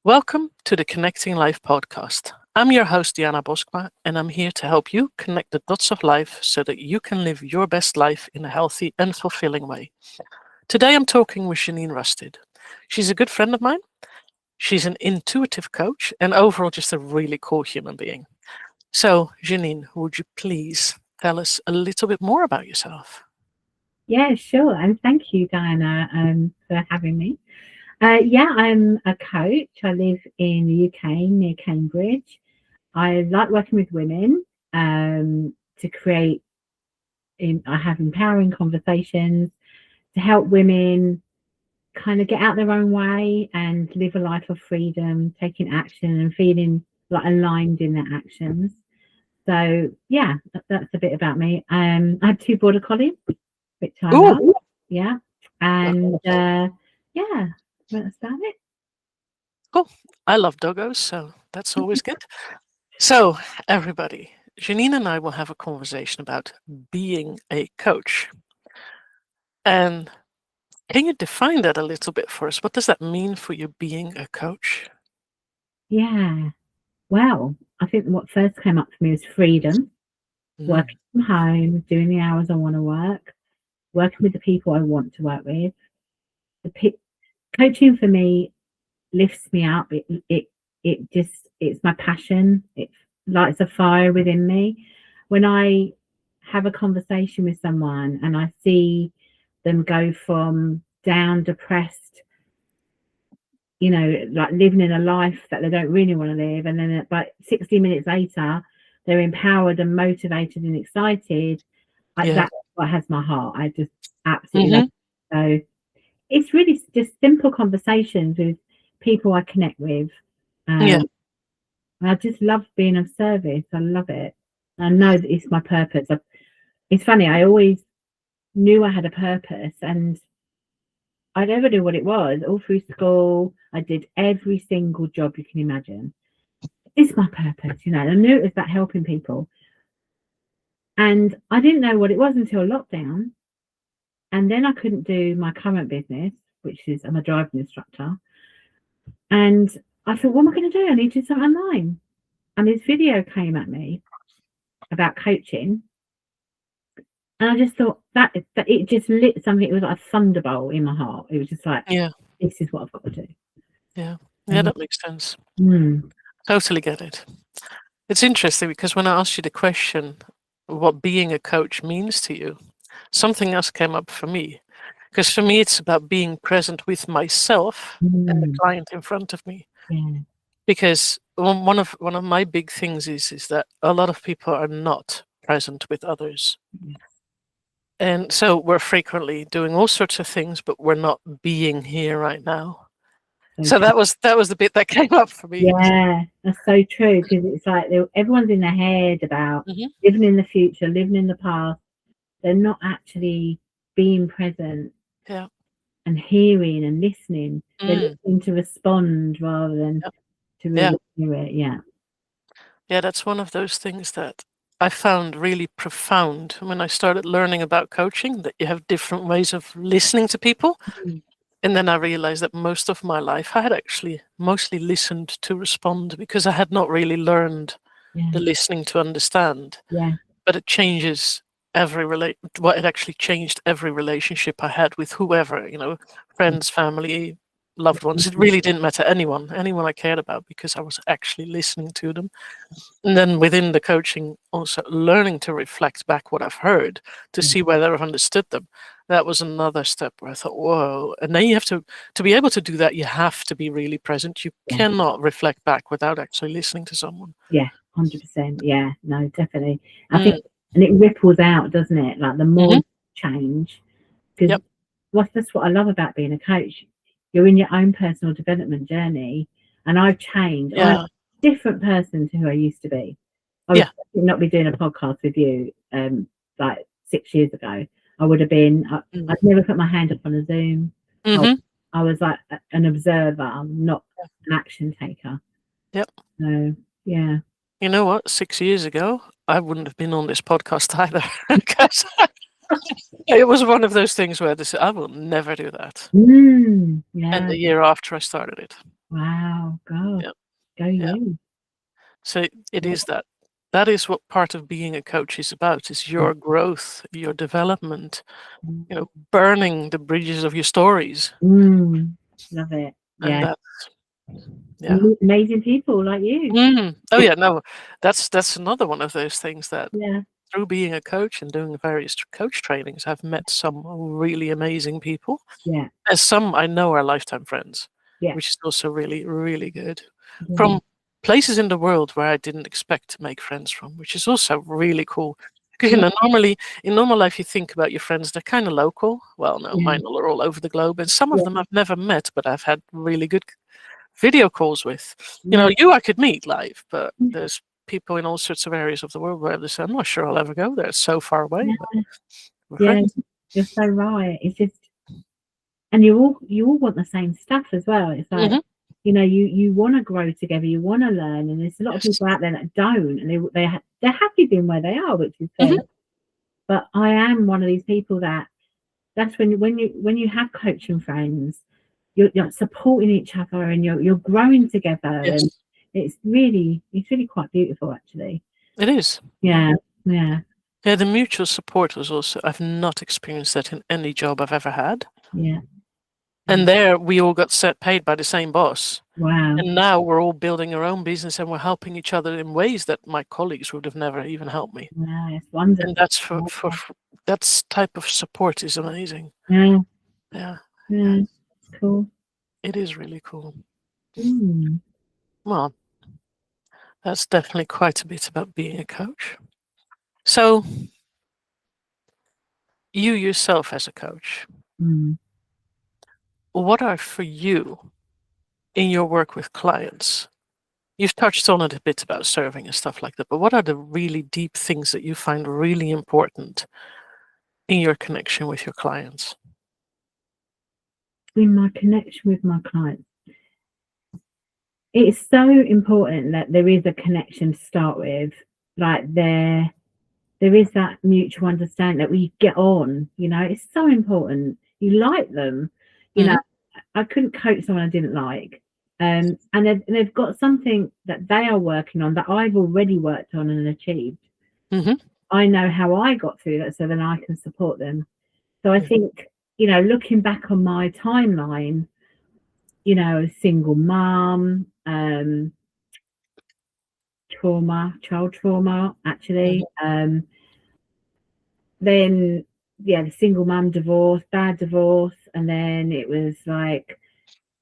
Welcome to the Connecting Life podcast. I'm your host, Diana Boskma, and I'm here to help you connect the dots of life so that you can live your best life in a healthy and fulfilling way. Today, I'm talking with Janine Rusted. She's a good friend of mine. She's an intuitive coach and overall just a really cool human being. So, Janine, would you please tell us a little bit more about yourself? Yeah, sure. And thank you, Diana, for having me. I'm a coach. I live in the UK near Cambridge. I like working with women to create, I have empowering conversations to help women kind of get out their own way and live a life of freedom, taking action and feeling like aligned in their actions. So, yeah, that's a bit about me. I have two border collies, which I love. Ooh, Yeah. And yeah, that's about it. cool. I love doggos, so that's always good. So, everybody, Janine and I will have a conversation about being a coach. And can you define that a little bit for us? What does that mean for you being a coach? Yeah. Well, I think what first came up for me was freedom, Mm, working from home, doing the hours I want to work, working with the people I want to work with. Coaching for me lifts me up. It's my passion. It lights a fire within me. When I have a conversation with someone and I see them go from down, depressed, like living in a life that they don't really want to live, and then about 60 minutes later, they're empowered and motivated and excited. yeah. That's what has my heart. I just absolutely love Hmm. it. So it's really just simple conversations with people I connect with. Yeah. Um, I just love being of service. I love it. I know that it's my purpose. It's funny. I always knew I had a purpose, and I never knew what it was. All through school, I did every single job you can imagine. It's my purpose, I knew it was about helping people. And I didn't know what it was until lockdown. And then I couldn't do my current business, which is I'm a driving instructor. And I thought, what am I going to do? I need to do something online. And this video came at me about coaching. And I just thought that it just lit something. It was like a thunderbolt in my heart. It was just like, Yeah. this is what I've got to do. Yeah. Yeah, And that makes sense. mm, Totally get it. It's interesting because when I asked you the question, what being a coach means to you, something else came up for me. Because for me, it's about being present with myself and the mm, client in front of me. yeah, Because one of my big things is that a lot of people are not present with others. yeah, And so we're frequently doing all sorts of things, but we're not being here right now. so So true. that was the bit that came up for me. Yeah, that's so true because it's like everyone's in their head about Hmm. living in the future, living in the past. They're not actually being present Yeah. and hearing and listening. They're Mm. listening to respond rather than Yep. to Yeah. really hear it. Yeah. Yeah, that's one of those things that I found really profound when I started learning about coaching, that you have different ways of listening to people. Mm. And then I realized that most of my life I had actually mostly listened to respond because I had not really learned Yeah. the listening to understand. Yeah. But it changes it actually changed every relationship I had with whoever, friends, family, loved ones. It really didn't matter anyone I cared about because I was actually listening to them. And then within the coaching, also learning to reflect back what I've heard to Yeah. see whether I've understood them. That was another step where I thought, whoa. And then you have to be able to do that, you have to be really present. You Yeah. cannot reflect back without actually listening to someone. Yeah. 100%. Yeah. No, definitely. I think, Mm. and it ripples out, doesn't it? Like the more Hmm. you change, because Yep. that's what I love about being a coach. You're in your own personal development journey, and I've changed. I'm Yeah. a different person to who I used to be. I would Yeah. not be doing a podcast with you like 6 years ago. I would have been. Mm. I'd never put my hand up on a Zoom. I, Hmm. I was like an observer, not an action taker. Yep. So yeah, You know what? 6 years ago, I wouldn't have been on this podcast either. 'Cause it was one of those things where I will never do that. And yeah, the year after I started it. Wow, God, Yeah. go Yeah. you. So it Yeah. is that. That is what part of being a coach is about, is your growth, your development, burning the bridges of your stories. Love it. And Yeah. that's, yeah. Amazing people like you. Oh yeah, no, that's another one of those things that Yeah. through being a coach and doing various coach trainings, I've met some really amazing people. Yeah. And some I know are lifetime friends, Yeah. which is also really, really good. Yeah. From places in the world where I didn't expect to make friends from, which is also really cool. Because normally in normal life you think about your friends, they're kind of local. Well, no, Yeah. mine are all over the globe, and some of Yeah. them I've never met, but I've had really good video calls with. Yeah. You I could meet live, but there's people in all sorts of areas of the world where they say, I'm not sure I'll ever go there. It's so far away. But we're Yeah. friends. You're so right. It's just, and you all want the same stuff as well. It's like, you want to grow together, you want to learn, and there's a lot of Yes. people out there that don't, and they're happy being where they are, which is fair. Mhm. But I am one of these people that's when you have coaching friends, you're supporting each other and you're growing together, and Yes, it's really quite beautiful, actually. it is. Yeah. Yeah. Yeah, the mutual support was also, I've not experienced that in any job I've ever had. Yeah. And there we all got set paid by the same boss. Wow. And now we're all building our own business and we're helping each other in ways that my colleagues would have never even helped me. Wow, it's wonderful. And that's for that type of support is amazing. Yeah. Yeah. Yeah. It's cool. It is really cool. Mm. Well, that's definitely quite a bit about being a coach. So, you yourself as a coach, Mm. what are for you in your work with clients? You've touched on it a bit about serving and stuff like that, but what are the really deep things that you find really important in your connection with your clients? In my connection with my clients, it's so important that there is a connection to start with. Like there is that mutual understanding that we get on. It's so important. You like them. I couldn't coach someone I didn't like. And they've got something that they are working on that I've already worked on and achieved. Mm-hmm. I know how I got through that, so then I can support them. So I think, looking back on my timeline, single mom, child trauma, actually. Then, the single mum divorce, bad divorce. And then it was like,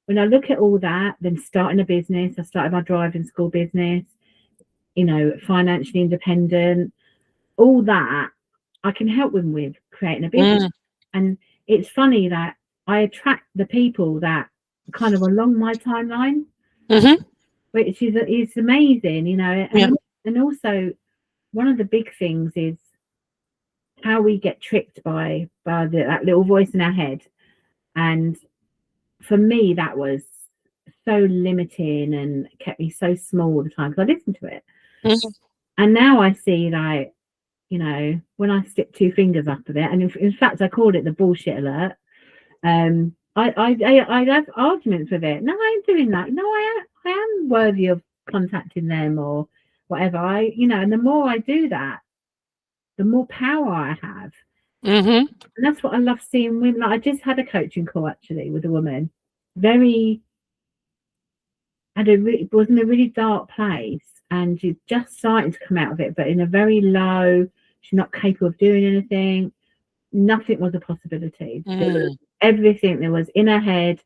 when I look at all that, then starting a business, I started my driving school business, financially independent, all that, I can help them with creating a business. And it's funny that I attract the people that are kind of along my timeline, which is amazing, and also one of the big things is how we get tricked by that little voice in our head. And for me, that was so limiting and kept me so small all the time because I listened to it. And now I see, like, when I stick two fingers up of it, and in fact I called it the bullshit alert. I have arguments with it. No, I ain't doing that. No, I am worthy of contacting them or whatever. And the more I do that, the more power I have. And that's what I love seeing women. Like, I just had a coaching call actually with a woman, was in a really dark place, and she's just starting to come out of it, but in a very low. She's not capable of doing anything. Nothing was a possibility. Everything that was in her head,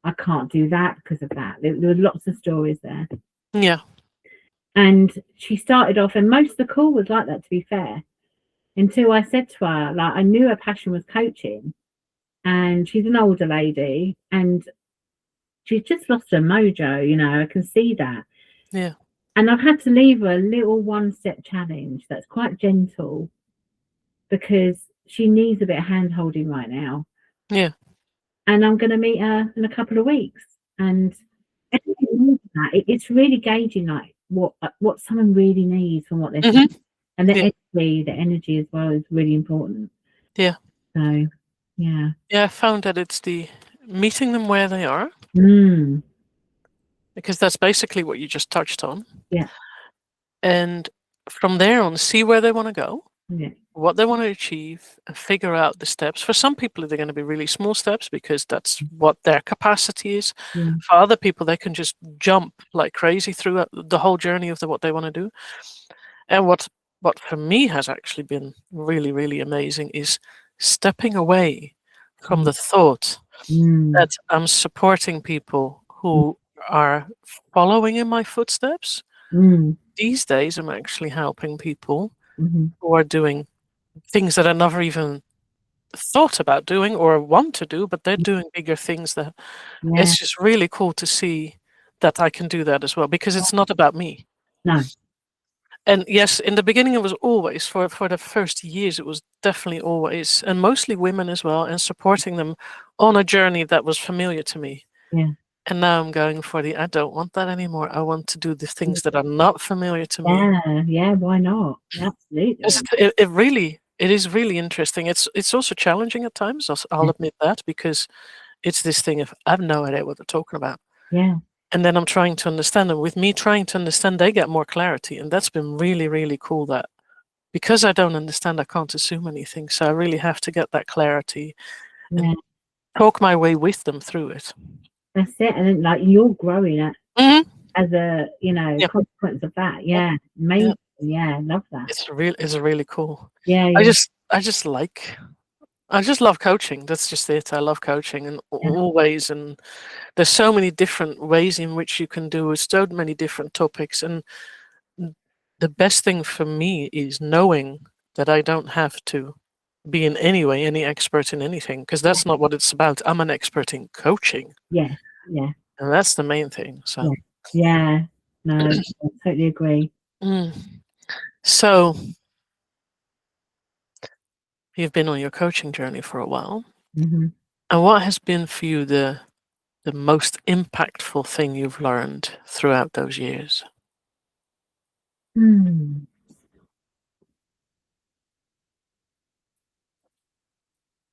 I can't do that because of that. There were lots of stories there. Yeah. And she started off, and most of the call was like that, to be fair, until I said to her, like, I knew her passion was coaching, and she's an older lady, and she's just lost her mojo, I can see that. Yeah. And I've had to leave her a little one-step challenge that's quite gentle, because she needs a bit of hand-holding right now. Yeah. And I'm going to meet her in a couple of weeks. And it's really gauging, like, what someone really needs from what they're saying. And the energy as well is really important. Yeah. So, yeah. Yeah, I found that it's the meeting them where they are. because that's basically what you just touched on. Yeah. And from there on, see where they want to go, Yeah. what they want to achieve, and figure out the steps. For some people, they're going to be really small steps because that's what their capacity is. Yeah. For other people, they can just jump like crazy through the whole journey of what they want to do. And what for me has actually been really, really amazing is stepping away from the thought that I'm supporting people who are following in my footsteps. These days, I'm actually helping people who are doing things that I never even thought about doing or want to do, but they're doing bigger things. That Yeah. it's just really cool to see that I can do that as well, because it's not about me. No. And yes, in the beginning, it was always, for the first years, it was definitely always, and mostly women as well, and supporting them on a journey that was familiar to me. Yeah. And now I'm going for I don't want that anymore. I want to do the things that are not familiar to me. Yeah. Yeah. Why not? Absolutely. It is really interesting. It's also challenging at times. I'll admit that, because it's this thing of I have no idea what they're talking about. Yeah. And then I'm trying to understand, and with me trying to understand, they get more clarity, and that's been really, really cool. That because I don't understand, I can't assume anything. So I really have to get that clarity and talk my way with them through it. That's it. And then, like, you're growing as a, consequence of that. Yeah. Amazing. Yeah. Love that. It's really cool. Yeah. I just love coaching. That's just it. I love coaching, and always, and there's so many different ways in which you can do it, so many different topics. And the best thing for me is knowing that I don't have to be in any way any expert in anything, because that's not what it's about. I'm an expert in coaching. Yeah. Yeah. And that's the main thing. So yeah. No, I totally agree. So you've been on your coaching journey for a while. And what has been for you the most impactful thing you've learned throughout those years?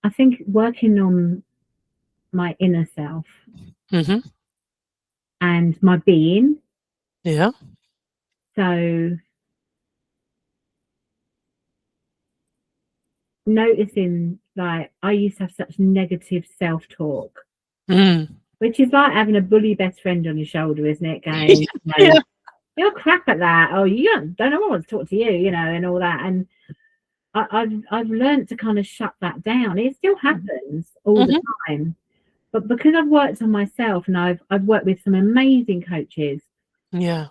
I think working on my inner self and my being. Yeah. So noticing, like, I used to have such negative self-talk, which is like having a bully best friend on your shoulder, isn't it? Going, you're crap at that. Oh, you don't know what wants to talk to you, and all that. And I've learned to kind of shut that down. It still happens all the time, but because I've worked on myself, and I've worked with some amazing coaches. Yeah.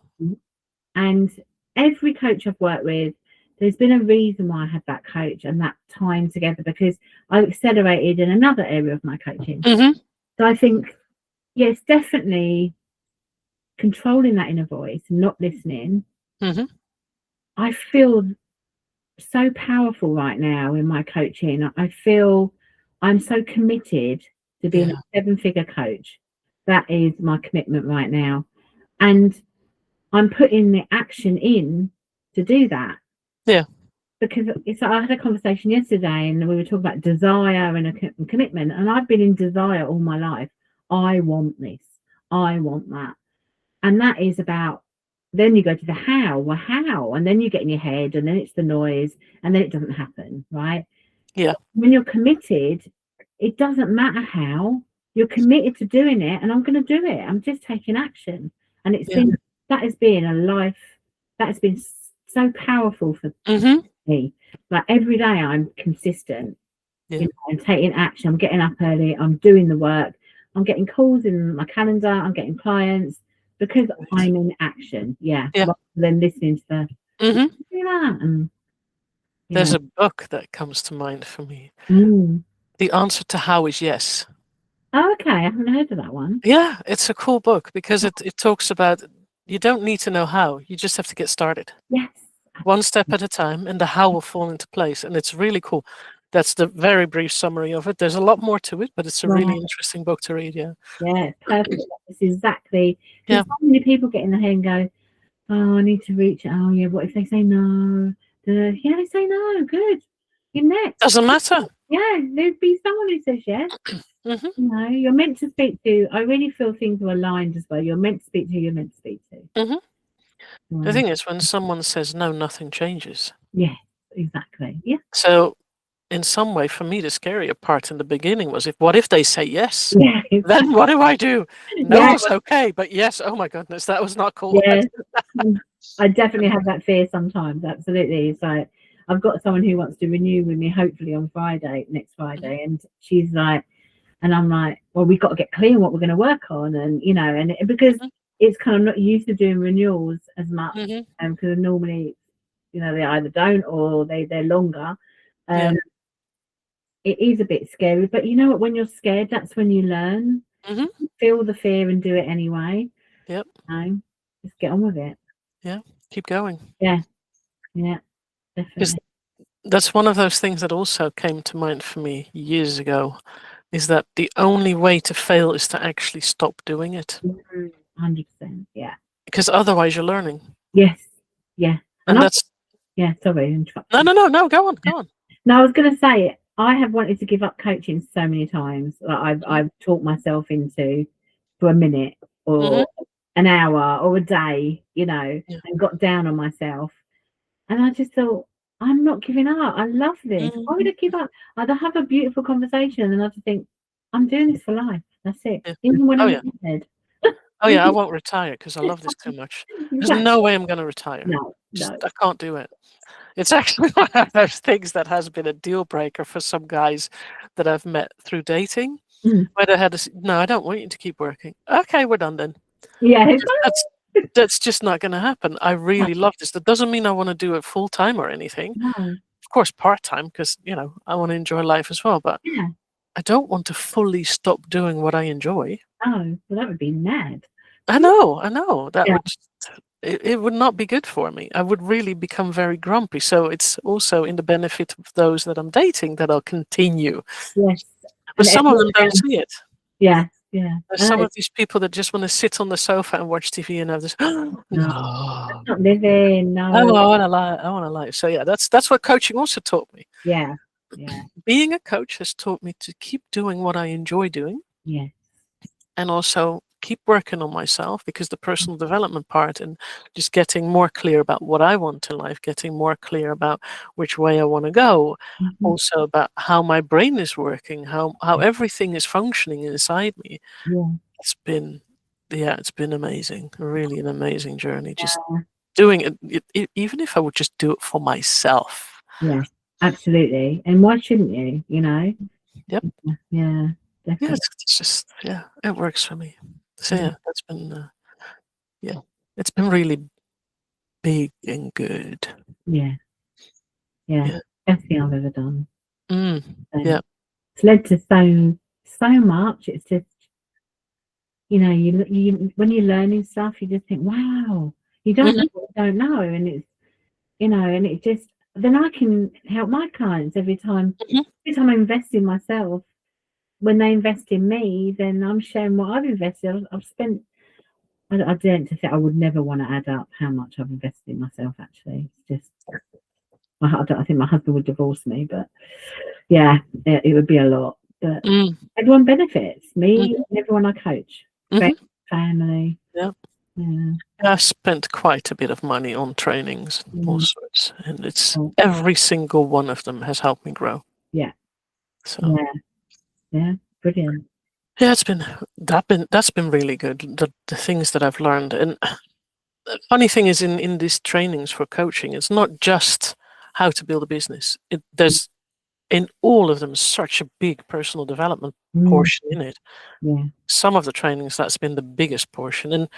And every coach I've worked with, there's been a reason why I had that coach and that time together, because I accelerated in another area of my coaching. So I think, yes, definitely controlling that inner voice and not listening. I feel so powerful right now in my coaching. I feel I'm so committed to being a 7-figure coach. That is my commitment right now. And I'm putting the action in to do that. Yeah. Because I had a conversation yesterday, and we were talking about desire and a commitment. And I've been in desire all my life. I want this. I want that. And that is about, then you go to the how. Well, how? And then you get in your head, and then it's the noise, and then it doesn't happen, right? Yeah. When you're committed, it doesn't matter how. You're committed to doing it, and I'm going to do it. I'm just taking action. And it's been, that has been a life, that has been so powerful for me. Like, every day I'm consistent. I'm taking action. I'm getting up early. I'm doing the work. I'm getting calls in my calendar. I'm getting clients because I'm in action. Rather than listening to the and, there's a book that comes to mind for me. The answer to how is yes. Oh, okay. I haven't heard of that one. Yeah, it's a cool book because it talks about, you don't need to know how, you just have to get started. Yes. One step at a time, and the how will fall into place. And it's really cool. That's the very brief summary of it. There's a lot more to it, but it's a really interesting book to read. Yeah, perfect. It's exactly. So many people get in their head and go, oh, I need to reach. Oh, yeah, what if they say no? They say no. Good. You're next. Doesn't matter. Yeah, there'd be someone who says yes. Mhm. You know, you're meant to speak to. I really feel things are aligned as well. You're meant to speak to who you're meant to speak to. Mhm. The Mm. thing is, when someone says no, nothing changes. Yes, exactly. Yeah. So, in some way, for me, the scarier part in the beginning was what if they say yes? Yeah. Then what do I do? No Yeah. was okay, but yes, oh my goodness, that was not cool. Yeah. I definitely have that fear sometimes. Absolutely. It's like I've got someone who wants to renew with me, hopefully on Friday, next Mhm. Friday, and she's like, and I'm like, well, we've got to get clear on what we're going to work on, and you know, and because Mhm. it's kind of not used to doing renewals as much, Mhm. because normally, you know, they either don't or they're longer. Yeah. Um, it is a bit scary, but you know what? When you're scared, that's when you learn. Mhm. Feel the fear and do it anyway. Yep. No, just get on with it. Yeah. Keep going. Yeah, yeah, Because definitely. that's one of those things that also came to mind for me years ago, is that the only way to fail is to actually stop doing it. 100%. Yeah. Because otherwise you're learning. Yes. Yeah. And And I, that's yeah, sorry, interrupt no, you. no, no, no, go on, go on. No, I was going to say, I have wanted to give up coaching so many times. Like Mhm. I've talked myself into for a minute Mhm. or an hour or a day, you know, Yeah. and got down on myself. And I just thought, I'm not giving up. I love this. Mhm. Why would I give up? I'd have a beautiful conversation and I just think, I'm doing this for life. That's it. Yeah. Even when Oh I'm yeah. in bed. Oh yeah, I won't retire because I love this too much. There's no way I'm going to retire. No, Just no. I can't do it. It's actually one of those things that has been a deal breaker for some guys that I've met through dating, Mm. where they had to no, I don't want you to keep working. Okay, we're done then. Yeah. That's just not going to happen. I really love this. That doesn't mean I want to do it full time or anything. No. Of course, part time because I want to enjoy life as well. But Yeah. I don't want to fully stop doing what I enjoy. Oh, well, that would be mad. I know. That Yeah. would it would not be good for me. I would really become very grumpy. So it's also in the benefit of those that I'm dating that I'll continue. Yes. But And some of everyone them don't else. see it. Yeah. Yeah. There's some of these people that just want to sit on the sofa and watch TV and have this, No, no. that's not living. Oh, No. I want to lie. I want to lie. So yeah, that's what coaching also taught me. Yeah. Yeah. Being a coach has taught me to keep doing what I enjoy doing Yeah. and also keep working on myself because the personal development part and just getting more clear about what I want in life, getting more clear about which way I want to go, Mhm. also about how my brain is working, how everything is functioning inside me. Yeah. It's been it's been amazing, really an amazing journey. Just Yeah. doing it even if I would just do it for myself. Yeah. Absolutely. And why shouldn't you? You know? Yep. Yeah. Yeah, Definitely. it's just it works for me. So Yeah. yeah, that's been yeah, it's been really big and good. Yeah. Yeah. Yeah. Best thing I've ever done. Mm. So Yeah. it's led to so much. It's just, you know, you when you're learning stuff, you just think, wow, you don't know Mhm. what you don't know. And it's, you know, and it just, then I can help my clients Mhm. every time I invest in myself. When they invest in me, then I'm sharing what I've invested. I've spent, I daren't to say I would never want to add up how much I've invested in myself, actually. It's just, I think my husband would divorce me, but yeah, it would be a lot. But Mm. everyone benefits, me Mhm. and everyone I coach, friends, Mhm. family. Yeah. Yeah. I've spent quite a bit of money on trainings and all Mm. sorts, and it's Oh, every single one of them has helped me grow. yeah. So Yeah. Yeah. Brilliant. yeah, that's been really good. The things that I've learned, and the funny thing is, in these trainings for coaching, it's not just how to build a business. There's in all of them such a big personal development Mm. portion in it. Yeah. Some of the trainings that's been the biggest portion, and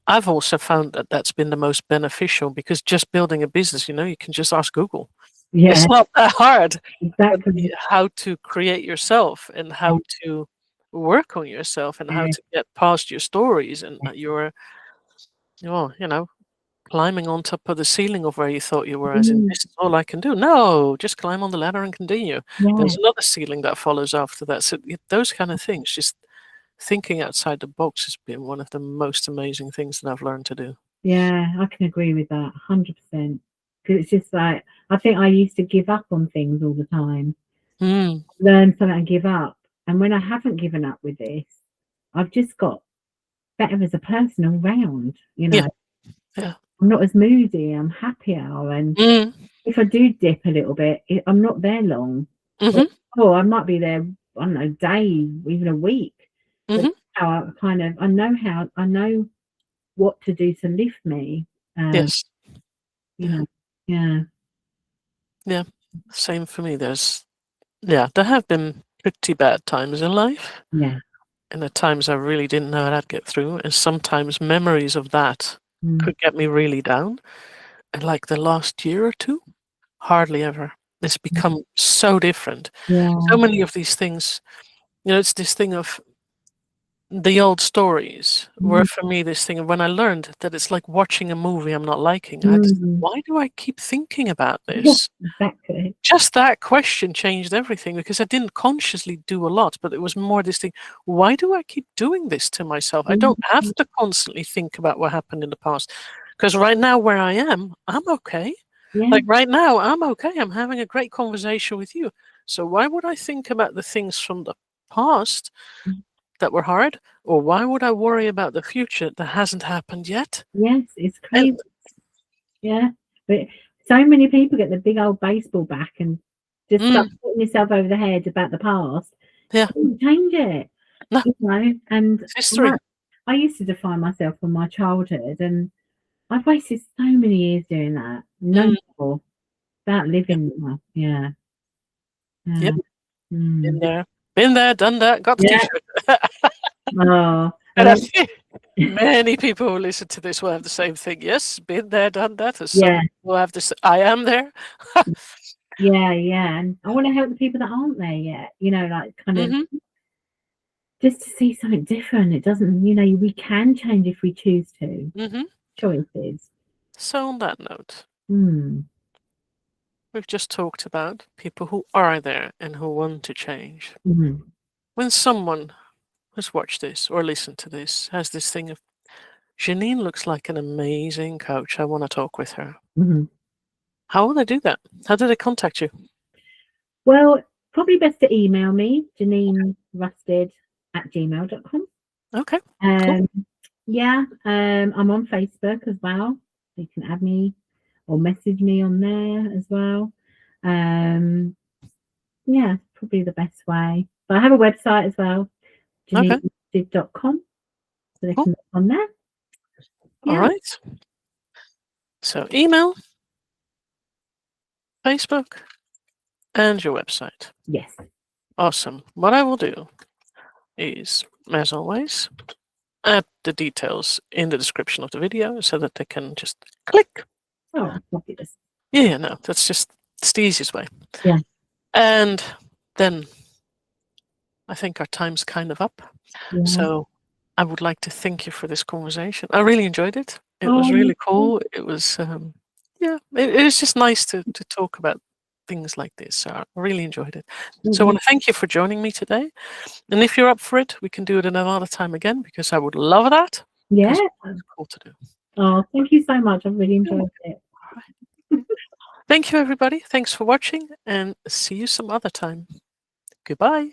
I've also found that that's been the most beneficial because just building a business, you can just ask Google. Yeah. It's not that hard. But Exactly. how to create yourself and how to work on yourself and how Yeah. to get past your stories and your, climbing on top of the ceiling of where you thought you were, as in, Mm. this is all I can do. No, just climb on the ladder and continue. Yeah. There's another ceiling that follows after that. So those kind of things, just thinking outside the box has been one of the most amazing things that I've learned to do. Yeah. I can agree with that 100%. Because it's just I think I used to give up on things all the time. Mm, Learn something and give up. And when I haven't given up with this, I've just got better as a person all round, you know. Yeah. I'm not as moody, I'm happier. And if I do dip a little bit, I'm not there long. Or I might be there, I don't know, day, even a week. But how I know what to do to lift me. Yes. You know, yeah. Yeah. Same for me. There have been pretty bad times in life. Yeah. And at times I really didn't know how to get through. And sometimes memories of that could get me really down. And like the last year or two, hardly ever. It's become so different. Yeah. So many of these things, it's this thing of the old stories were for me this thing of when I learned that it's like watching a movie I'm not liking. I just, why do I keep thinking about this? Exactly. Just that question changed everything because I didn't consciously do a lot, but it was more this thing, why do I keep doing this to myself? I don't have to constantly think about what happened in the past. Because right now where I am, I'm okay. Yeah. Like right now, I'm okay. I'm having a great conversation with you. So why would I think about the things from the past that were hard? Or why would I worry about the future that hasn't happened yet? Yes, it's crazy. Yeah. But so many people get the big old baseball bat and just start putting yourself over the head about the past. Yeah. Change it. No. You know, and History. I used to define myself from my childhood, and I've wasted so many years doing that. No more. About living. Yeah. Yep. Been there, done that, got the t-shirt. Oh, And I think many people who listen to this will have the same thing. Yes, been there, done that. Some will have this. I am there. Yeah, and I want to help the people that aren't there yet. You know, like kind of just to see something different. It doesn't, you know, we can change if we choose to. Choices. So on that note, we've just talked about people who are there and who want to change. When someone who's watched this or listened to this has this thing of, Janine looks like an amazing coach, I want to talk with her. How will they do that? How do they contact you? Well, probably best to email me, janinerusted@gmail.com. Okay. Cool. Yeah, I'm on Facebook as well. You can add me or message me on there as well. Yeah, probably the best way. But I have a website as well, janinerusted.com. So they can look on there. All right. So email, Facebook, and your website. Yes. Awesome. What I will do is, as always, add the details in the description of the video so that they can just click. Oh, fabulous. Yeah, no, it's the easiest way. Yeah. And then I think our time's kind of up. Yeah. So I would like to thank you for this conversation. I really enjoyed it. It was really cool. It was, it was just nice to talk about things like this. So I really enjoyed it. So I want to thank you for joining me today. And if you're up for it, we can do it another time again because I would love that. Yeah. It's cool to do. Oh, thank you so much. I've really enjoyed it. Thank you, everybody. Thanks for watching and see you some other time. Goodbye.